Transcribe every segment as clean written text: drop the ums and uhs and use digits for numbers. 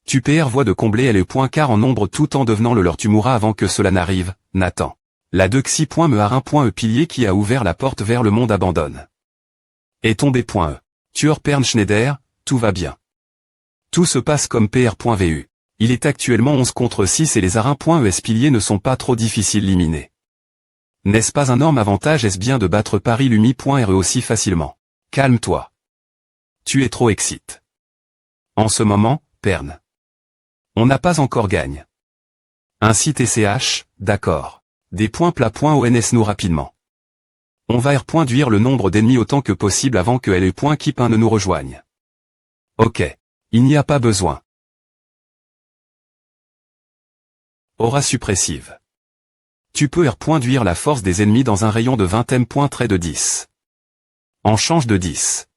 Tu PR voie de combler les points car en nombre tout en devenant le leur tu mourras avant que cela n'arrive, Nathan. La 2 xi point me har 1 pilier qui a ouvert la porte vers le monde abandonne. Est tombé .e. Tueur Pern Schneider, tout va bien. Tout se passe comme PR.vu. Il est actuellement 11 contre 6 et les har1.es piliers ne sont pas trop difficiles d'éliminer. N'est-ce pas un énorme avantage est-ce bien de battre Paris Lumi.re aussi facilement? Calme-toi. Tu es trop excite. En ce moment, Pern. On n'a pas encore gagne. Ainsi TCH, d'accord. Des points plat.ons nous rapidement. On va R.duire le nombre d'ennemis autant que possible avant que LE.keep1 ne nous rejoigne. Ok. Il n'y a pas besoin. Aura suppressive. Tu peux R.duire la force des ennemis dans un rayon de 20 m.trait de 10. En change de 10.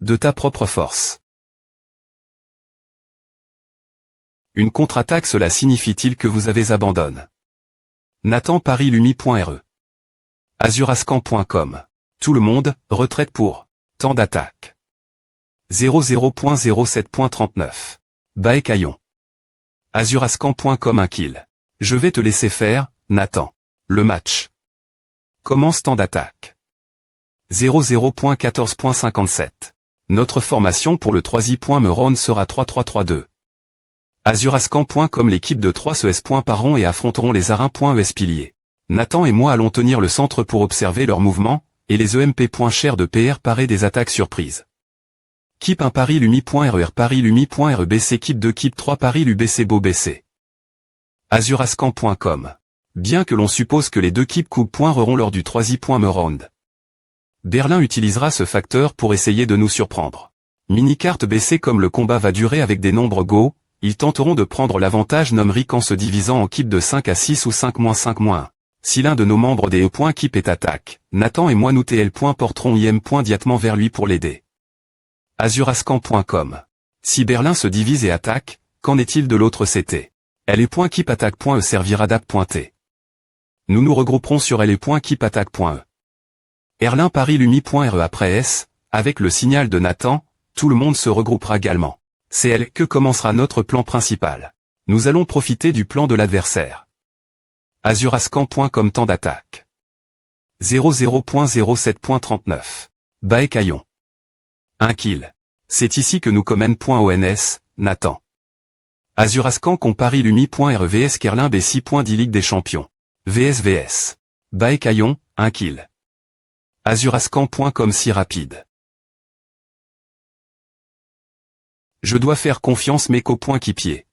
De ta propre force. Une contre-attaque cela signifie-t-il que vous avez abandonné? Nathan Paris Lumi.re. Azurascan.com. Tout le monde, retraite pour. Temps d'attaque. 00.07.39. Baekaillon. Azurascan.com 1 kill. Je vais te laisser faire, Nathan. Le match. Commence temps d'attaque. 00.14.57. Notre formation pour le 3i.me round sera 3-3-3-2. Azurascan.com l'équipe de 3 se s.paront et affronteront les har1.es piliers. Nathan et moi allons tenir le centre pour observer leurs mouvements, et les EMP.cher de PR parer des attaques surprises. Keep 1 Paris Lumi.re Paris Lumi.re BC Keep 2 Keep 3 Paris LUBC Beau BC. Azurascan.com. Bien que l'on suppose que les deux Keep coup.reront lors du 3i.me round. Berlin utilisera ce facteur pour essayer de nous surprendre. Mini-carte BC comme le combat va durer avec des nombres Go, ils tenteront de prendre l'avantage numérique en se divisant en keep de 5 à 6 ou 5-5-1. Si l'un de nos membres des E.keep est attaque, Nathan et moi nous TL. Porterons IM. Diatement vers lui pour l'aider. Azurascan.com. Si Berlin se divise et attaque, qu'en est-il de l'autre CT? LE.keep attaque.e servira d'app.t. Nous nous regrouperons sur LE.keep attaque.e. Erlin Paris Lumi.re après S, avec le signal de Nathan, tout le monde se regroupera également. C'est elle que commencera notre plan principal. Nous allons profiter du plan de l'adversaire. Azurascan.com temps d'attaque. 00.07.39. Baekaillon. 1 kill. C'est ici que nous commène.ons, Nathan. Azurascan Paris Lumi.re vs Kerlin B6. Ligue des Champions. VSVS. Baekaillon, 1 kill. Azurascan.com si rapide. Je dois faire confiance mes coéquipiers.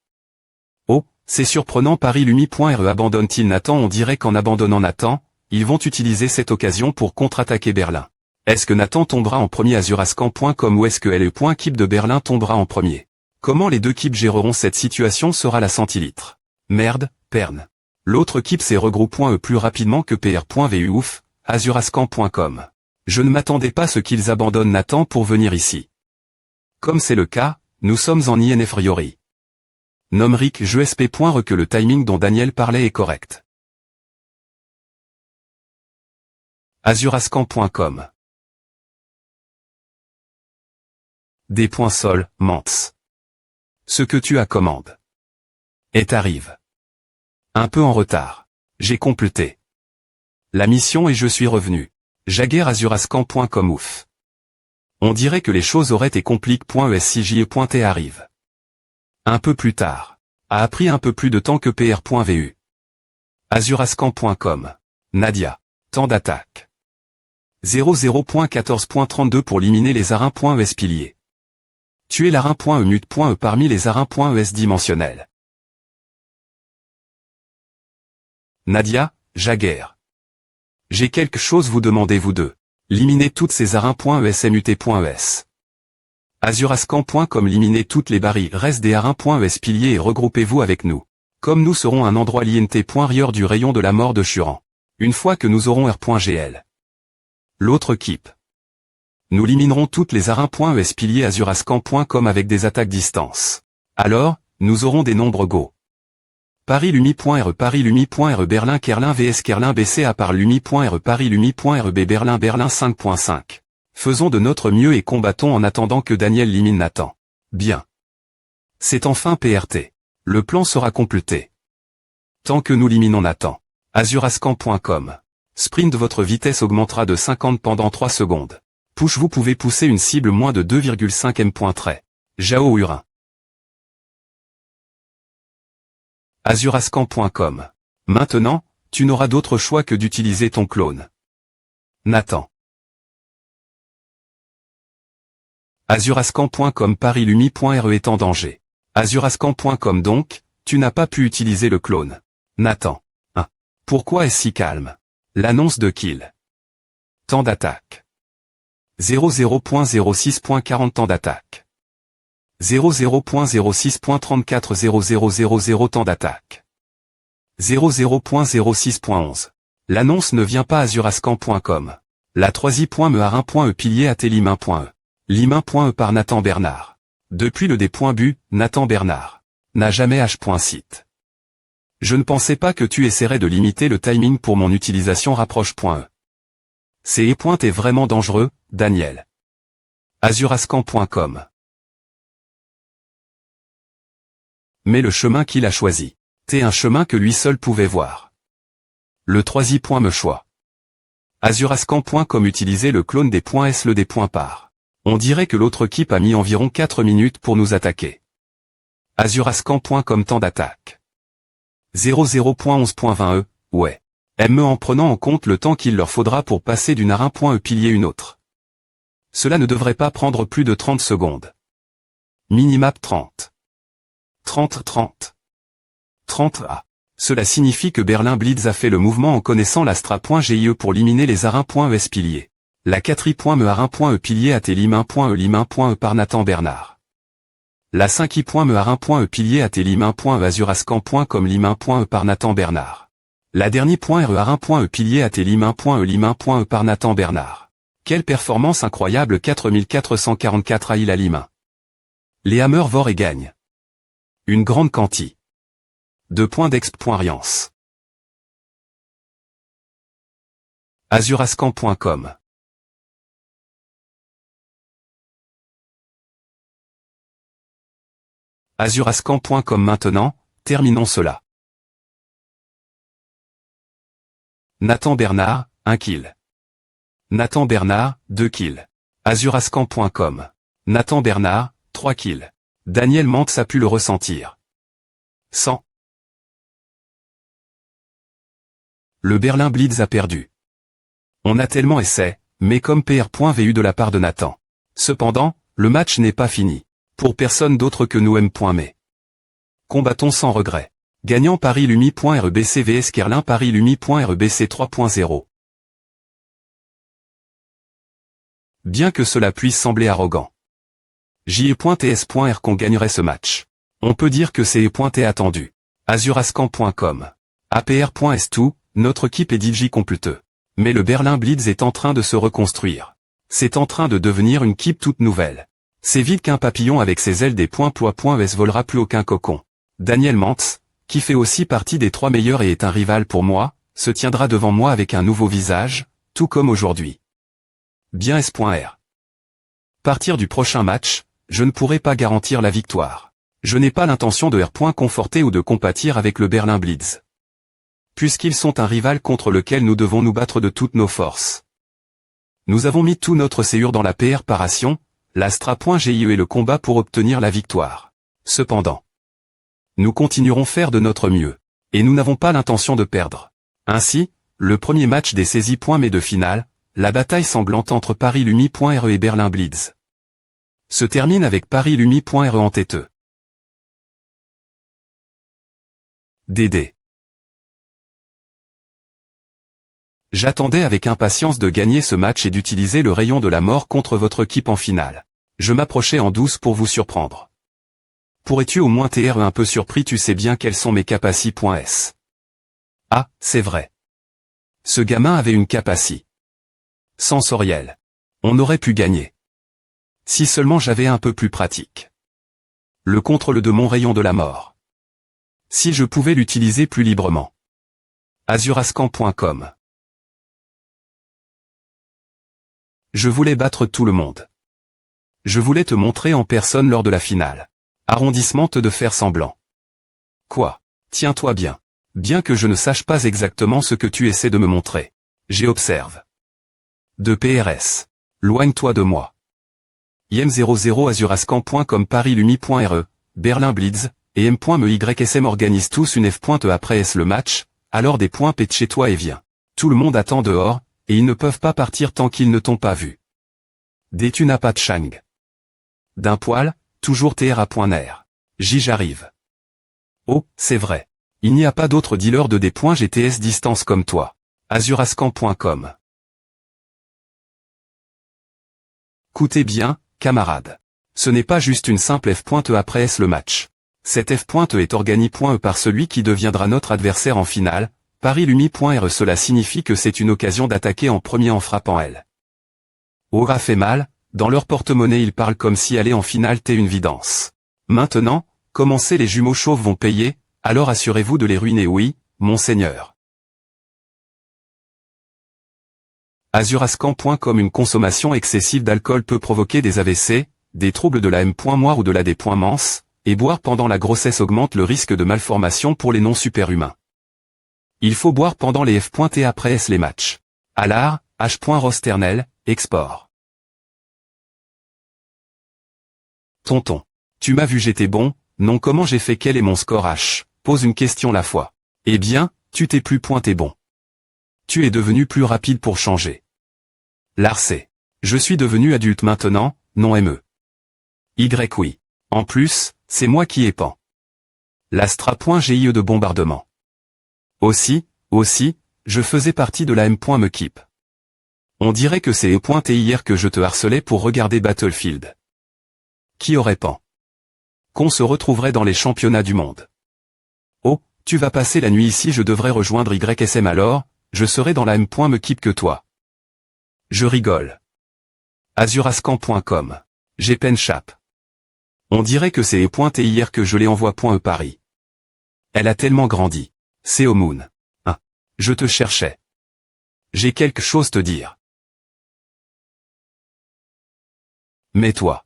Oh, c'est surprenant Paris Lumi.re abandonne-t-il Nathan? On dirait qu'en abandonnant Nathan, ils vont utiliser cette occasion pour contre-attaquer Berlin. Est-ce que Nathan tombera en premier Azurascan.com ou est-ce que LE.keep de Berlin tombera en premier? Comment les deux keeps géreront cette situation sera la centilitre. Merde, Pern. L'autre keep s'est regroupé plus rapidement que PR.vu ouf, Azurascan.com. Je ne m'attendais pas à ce qu'ils abandonnent Nathan pour venir ici. Comme c'est le cas, nous sommes en inferiori. Nomric je sp.re que le timing dont Daniel parlait est correct. Azurascan.com. Des points sol, Mants. Ce que tu as commande. Est arrive. Un peu en retard. J'ai complété la mission et je suis revenu. Jaguer Azurascan.com ouf. On dirait que les choses auraient été compliquées.escje.t arrive. Un peu plus tard. A appris un peu plus de temps que PR.vu. Azurascan.com. Nadia. Temps d'attaque. 00.14.32 pour éliminer les har1.es piliers. Tuer l'ar1.e mute.e parmi les har1.es dimensionnels. Nadia, Jaguer. J'ai quelque chose vous demandez vous deux. Liminez toutes ces har1.es mut.es. Azurascan.com liminez toutes les barrières restent des har1.es piliers et regroupez-vous avec nous. Comme nous serons un endroit lint.rieur du rayon de la mort de Churan. Une fois que nous aurons R.gl. L'autre keep. Nous éliminerons toutes les har1.es piliers Azurascan.com avec des attaques distance. Alors, nous aurons des nombres Go. Paris Lumi.re Berlin Kerlin vs Kerlin BC à part Lumi.re Paris Lumi.re B Berlin 5.5. Faisons de notre mieux et combattons en attendant que Daniel élimine Nathan. Bien. C'est enfin PRT. Le plan sera complété. Tant que nous liminons Nathan. Azurascan.com. Sprint, votre vitesse augmentera de 50 pendant 3 secondes. Push, vous pouvez pousser une cible moins de 2,5 m. Jao Urin. Azurascan.com. Maintenant, tu n'auras d'autre choix que d'utiliser ton clone. Nathan. Azurascan.com. Paris-Lumi.re est en danger. Azurascan.com. Donc, tu n'as pas pu utiliser le clone. Nathan. 1. Pourquoi est-ce si calme? L'annonce de kill. Temps d'attaque. 00.06.40 temps d'attaque. 00.06.34 temps d'attaque. 00.06.11. L'annonce ne vient pas Azurascan.com. La 3i.me pilier at limain.e. Limain.e par Nathan Bernard. Depuis le D.bu, Nathan Bernard. N'a jamais h.site. Je ne pensais pas que tu essaierais de limiter le timing pour mon utilisation rapproche.e. C'est est vraiment dangereux, Daniel. Azurascan.com. Mais le chemin qu'il a choisi. T'es un chemin que lui seul pouvait voir. Le 3i.me choix. Azurascan.com. Utiliser le clone des .s le des .par. On dirait que l'autre équipe a mis environ 4 minutes pour nous attaquer. Azurascan.com. Temps d'attaque. 00.11.20 ouais. ME en prenant en compte le temps qu'il leur faudra pour passer d'une arin.e pilier une autre. Cela ne devrait pas prendre plus de 30 secondes. Minimap 30. 30. A. Cela signifie que Berlin Blitz a fait le mouvement en connaissant l'Astra.GIE pour liminer les arin.es piliers. La 4i.me arin.e pilier at limain.e par Nathan Bernard. La 5i.me arin.e pilier at limain.e azurascan.com limain.e par Nathan Bernard. La dernier.re arin.e pilier at limain.e par Nathan Bernard. Quelle performance incroyable, 4444 à à Limain. Les Hammer vor et gagne. Une grande quanti. 2.d'exp.riance. Azurascan.com. Azurascan.com. Maintenant, terminons cela. Nathan Bernard, 1 kill. Nathan Bernard, 2 kills. Azurascan.com. Nathan Bernard, 3 kills. Daniel Mantz a pu le ressentir. 100. Le Berlin Blitz a perdu. On a tellement essayé, mais comme PR.vu de la part de Nathan. Cependant, le match n'est pas fini. Pour personne d'autre que nous M.mais. Combattons sans regret. Gagnant Paris-Lumi.rebc vs Kerlin Paris-Lumi.rebc 3.0. Bien que cela puisse sembler arrogant. JE.TS.R qu'on gagnerait ce match. On peut dire que c'est E.T attendu. Azurascan.com. APR.S2, notre équipe est DJ completeux. Mais le Berlin Blitz est en train de se reconstruire. C'est en train de devenir une équipe toute nouvelle. C'est vite qu'un papillon avec ses ailes des .poids.es volera plus aucun cocon. Daniel Mantz, qui fait aussi partie des 3 meilleurs et est un rival pour moi, se tiendra devant moi avec un nouveau visage, tout comme aujourd'hui. Bien S.R. Partir du prochain match, je ne pourrai pas garantir la victoire. Je n'ai pas l'intention de conforter ou de compatir avec le Berlin Blitz. Puisqu'ils sont un rival contre lequel nous devons nous battre de toutes nos forces. Nous avons mis tout notre séur dans la préparation, l'Astra.GIE et le combat pour obtenir la victoire. Cependant, nous continuerons faire de notre mieux. Et nous n'avons pas l'intention de perdre. Ainsi, le premier match des saisies mais de finale, la bataille sanglante entre Paris-Lumi.re et Berlin Blitz, se termine avec Paris-Lumi.re en têteux. DD. J'attendais avec impatience de gagner ce match et d'utiliser le rayon de la mort contre votre équipe en finale. Je m'approchais en douce pour vous surprendre. Pourrais-tu au moins t'être un peu surpris, tu sais bien quelles sont mes capacités.s. Ah, c'est vrai. Ce gamin avait une capacité sensorielle. On aurait pu gagner. Si seulement j'avais un peu plus pratique. Le contrôle de mon rayon de la mort. Si je pouvais l'utiliser plus librement. Azurascan.com. Je voulais battre tout le monde. Je voulais te montrer en personne lors de la finale. Arrondissement de faire semblant. Quoi? Tiens-toi bien. Bien que je ne sache pas exactement ce que tu essaies de me montrer. J'observe. De PRS. Loigne-toi de moi. IM00 azurascan.com Paris-Lumi.re, Berlin Blitz, et M.MYSM organisent tous une F.E après S le match, alors des points pète chez toi et viens. Tout le monde attend dehors, et ils ne peuvent pas partir tant qu'ils ne t'ont pas vu. Des tu n'as pas de chang. D'un poil, toujours TR à point nerf. J'arrive. Oh, c'est vrai. Il n'y a pas d'autre dealer de des points GTS distance comme toi. Azurascan.com. Écoutez bien, camarades. Ce n'est pas juste une simple F.E après S le match. Cette F.E est organisée par celui qui deviendra notre adversaire en finale, Paris-Lumi.re. Cela signifie que c'est une occasion d'attaquer en premier en frappant L. Aura fait mal, dans leur porte-monnaie ils parlent comme si aller en finale t'est une vidance. Maintenant, commencez les jumeaux chauves vont payer, alors assurez-vous de les ruiner oui, monseigneur. Azurascan.com. Une consommation excessive d'alcool peut provoquer des AVC, des troubles de la M.Moire ou de la D.Mens, et boire pendant la grossesse augmente le risque de malformation pour les non-superhumains. Il faut boire pendant les F.T après S les matchs. Allard, H. Rosternel, Export. Tonton. Tu m'as vu j'étais bon, non comment j'ai fait quel est mon score H, pose une question la fois. Eh bien, tu t'es plus pointé bon. Tu es devenu plus rapide pour changer. Larcé. Je suis devenu adulte maintenant, non ME. Y oui. En plus, c'est moi qui ai pan. L'Astra.GIE de bombardement. Aussi, je faisais partie de la M.Me Keep. On dirait que c'est E.T hier que je te harcelais pour regarder Battlefield. Qui aurait pan? Qu'on se retrouverait dans les championnats du monde. Oh, tu vas passer la nuit ici je devrais rejoindre YSM alors, je serai dans la M.Me Keep que toi. Je rigole. Azurascan.com. J'ai peine chape. On dirait que c'est E.T hier que je l'ai envoie.E Paris. Elle a tellement grandi. C'est au Moon. Hein. Je te cherchais. J'ai quelque chose te dire. Mais toi.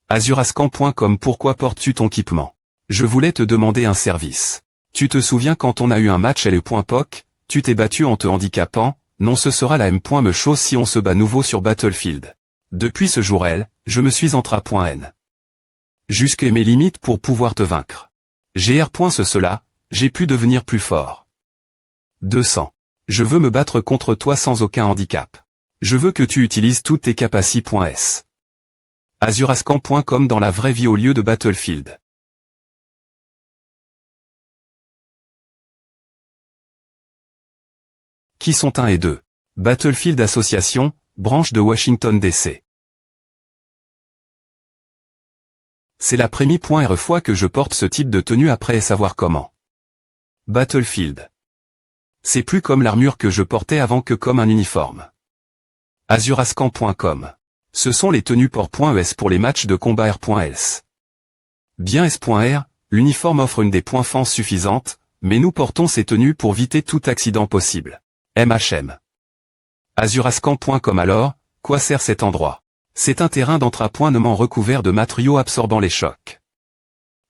Azurascan.com. Pourquoi portes-tu ton équipement? Je voulais te demander un service. Tu te souviens quand on a eu un match L.POC, tu t'es battu en te handicapant, non ce sera la M.Me chose si on se bat nouveau sur Battlefield. Depuis ce jour L, je me suis entra.N. Jusqu'à mes limites pour pouvoir te vaincre. Cela, j'ai pu devenir plus fort. 200. Je veux me battre contre toi sans aucun handicap. Je veux que tu utilises toutes tes capacités.S. Azurascan.com dans la vraie vie au lieu de Battlefield. Qui sont 1 et 2. Battlefield Association, branche de Washington DC. C'est la première fois que je porte ce type de tenue après savoir comment. Battlefield. C'est plus comme l'armure que je portais avant que comme un uniforme. Azurascan.com. Ce sont les tenues port.es pour les matchs de combat R.S. Bien S.R, l'uniforme offre une défense suffisante, mais nous portons ces tenues pour éviter tout accident possible. MHM. Azurascan.com. Alors, quoi sert cet endroit? C'est un terrain d'entraînement recouvert de matériaux absorbant les chocs.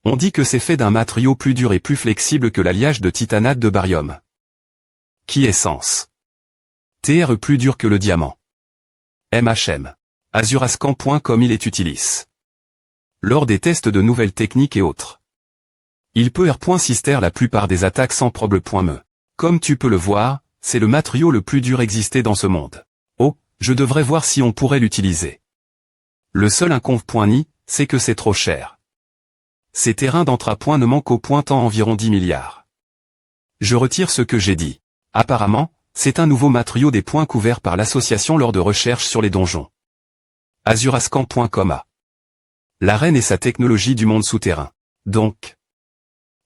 On dit que c'est fait d'un matériau plus dur et plus flexible que l'alliage de titanate de barium. Qui est sens? TRE plus dur que le diamant. MHM. Azurascan.com. Il est utilis. Lors des tests de nouvelles techniques et autres. Il peut R.Sister la plupart des attaques sans problème.Me. Comme tu peux le voir, c'est le matériau le plus dur existé dans ce monde. Oh, je devrais voir si on pourrait l'utiliser. Le seul inconvénient, c'est que c'est trop cher. Ces terrains d'entraînement ne manquent au pointant environ 10 milliards. Je retire ce que j'ai dit. Apparemment, c'est un nouveau matériau des points couverts par l'association lors de recherches sur les donjons. Azurascan.com. La reine et sa technologie du monde souterrain. Donc.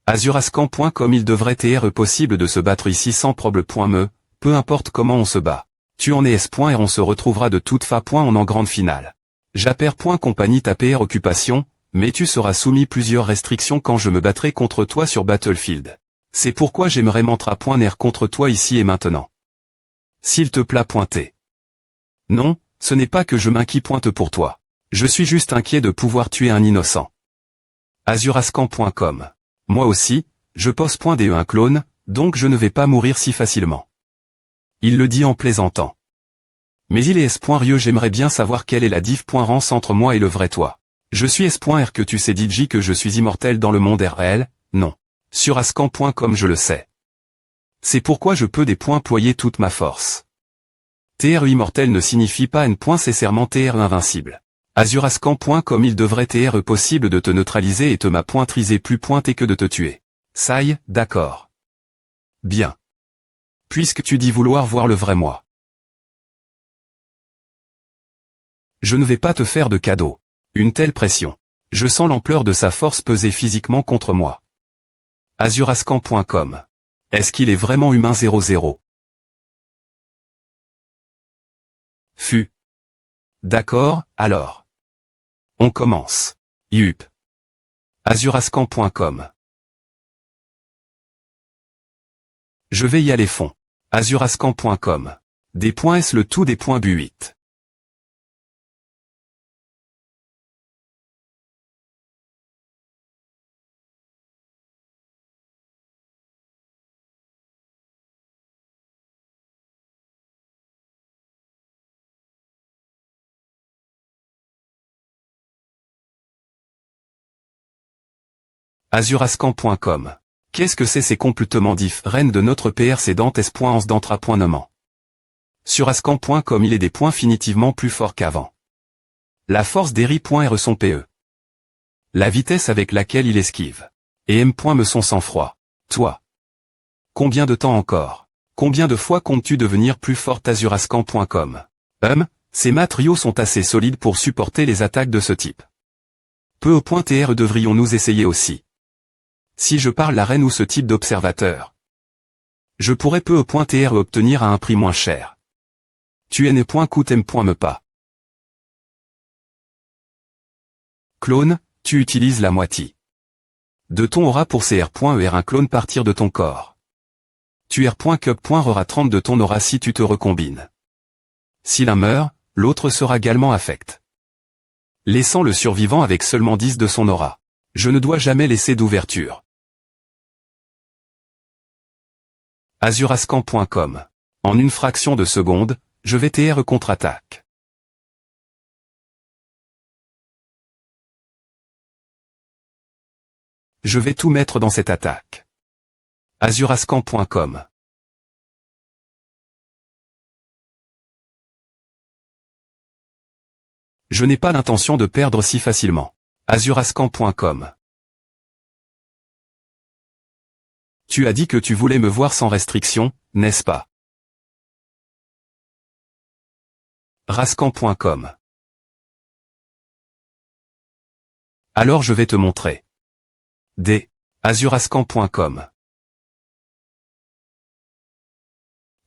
Azurascan.com. Il devrait être possible de se battre ici sans problème.Me, peu importe comment on se bat. Tu en es S.R. On se retrouvera de toute façon en grande finale. Japer.compagnie ta PR occupation, mais tu seras soumis plusieurs restrictions quand je me battrai contre toi sur Battlefield. C'est pourquoi j'aimerais m'entra.ner contre toi ici et maintenant. S'il te plaît pointer. Non, ce n'est pas que je m'inquiète pour toi. Je suis juste inquiet de pouvoir tuer un innocent. Azurascan.com. Moi aussi, je pose .de un clone, donc je ne vais pas mourir si facilement. Il le dit en plaisantant. Mais il est S.Rieux, j'aimerais bien savoir quelle est la diff.rance entre moi et le vrai toi. Je suis S.R que tu sais DJ que je suis immortel dans le monde RL, non. Sur ascan.com je le sais. C'est pourquoi je peux déployer toute ma force. TR immortel ne signifie pas nécessairement TR invincible. Azurascan.com il devrait TR possible de te neutraliser et te ma pointriser plus pointé que de te tuer. Saï, d'accord. Bien. Puisque tu dis vouloir voir le vrai moi. Je ne vais pas te faire de cadeau. Une telle pression. Je sens l'ampleur de sa force peser physiquement contre moi. Azurascan.com. Est-ce qu'il est vraiment humain 00? Fut. D'accord, alors. On commence. Yup. Azurascan.com. Je vais y aller fond. Azurascan.com. Des points S le tout des points B8. Azurascan.com. Qu'est-ce que c'est ces complètement différents de notre PR c'est dantes.ans d'entra.nommant. Sur ascan.com il est des points finitivement plus forts qu'avant. La force d'Eri.R son PE. La vitesse avec laquelle il esquive. Et M. me son sang-froid. Toi. Combien de temps encore? Combien de fois comptes-tu devenir plus forte Azurascan.com? Ces matériaux sont assez solides pour supporter les attaques de ce type. Peu au point TR devrions-nous essayer aussi. Si je parle la reine ou ce type d'observateur. Je pourrais peu au point TR obtenir à un prix moins cher. Tu n. Coûte M. Me pas. Clone, tu utilises la moitié. De ton aura pour CR.ER un clone partir de ton corps. Tu R.Cup.Rera 30 de ton aura si tu te recombines. Si l'un meurt, l'autre sera également affect. Laissant le survivant avec seulement 10 de son aura. Je ne dois jamais laisser d'ouverture. Azurascan.com. En une fraction de seconde, je vais TR contre-attaque. Je vais tout mettre dans cette attaque. Azurascan.com. Je n'ai pas l'intention de perdre si facilement. Azurascan.com. Tu as dit que tu voulais me voir sans restriction, n'est-ce pas? Rascan.com. Alors je vais te montrer. D. Azurascan.com.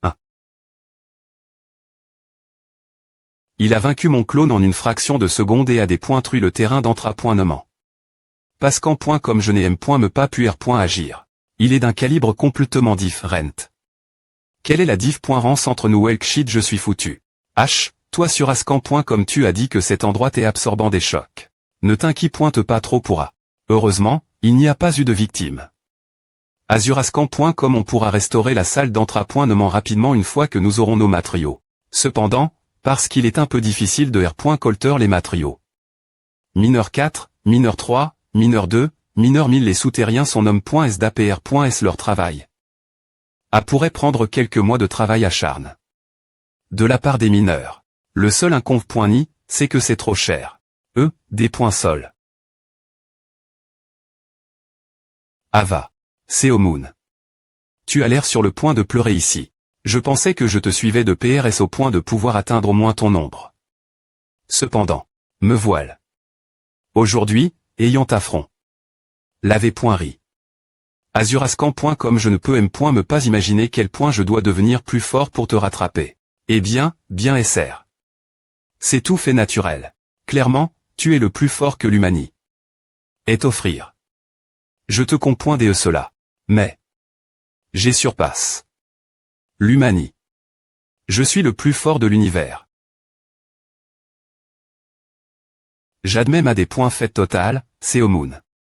1. Il a vaincu mon clone en une fraction de seconde et a des points truie le terrain d'entra.nommant. Pascan.com je n'ai M. Me pas pu R.agir. Il est d'un calibre complètement différent. Quelle est la diff.rance entre nous Welkshit je suis foutu. H, toi sur ascan.com tu as dit que cet endroit est absorbant des chocs. Ne t'inquiète pas trop pour A. Heureusement, il n'y a pas eu de victime. Azurascan.com on pourra restaurer la salle d'entra.nommant rapidement une fois que nous aurons nos matériaux. Cependant, parce qu'il est un peu difficile de R.colter les matériaux. Mineur 4, mineur 3, mineur 2, mineur 1000 les souterrains sont nomme.s d'APR.s leur travail. A pourrait prendre quelques mois de travail acharné. De la part des mineurs. Le seul inconve.ni, c'est que c'est trop cher. Des points sol. Ava. Seomoon. Tu as l'air sur le point de pleurer ici. Je pensais que je te suivais de PRS au point de pouvoir atteindre au moins ton nombre. Cependant, me voile. Aujourd'hui, ayant ta front. Lavé.ri. Azurascan.com je ne peux me pas imaginer quel point je dois devenir plus fort pour te rattraper. Eh bien, bien SR. C'est tout fait naturel. Clairement, tu es le plus fort que l'humani. Et offrir. Je te comprends de cela. Mais. J'ai surpasse. L'humani. Je suis le plus fort de l'univers. J'admets ma des points faits total, Seomoon.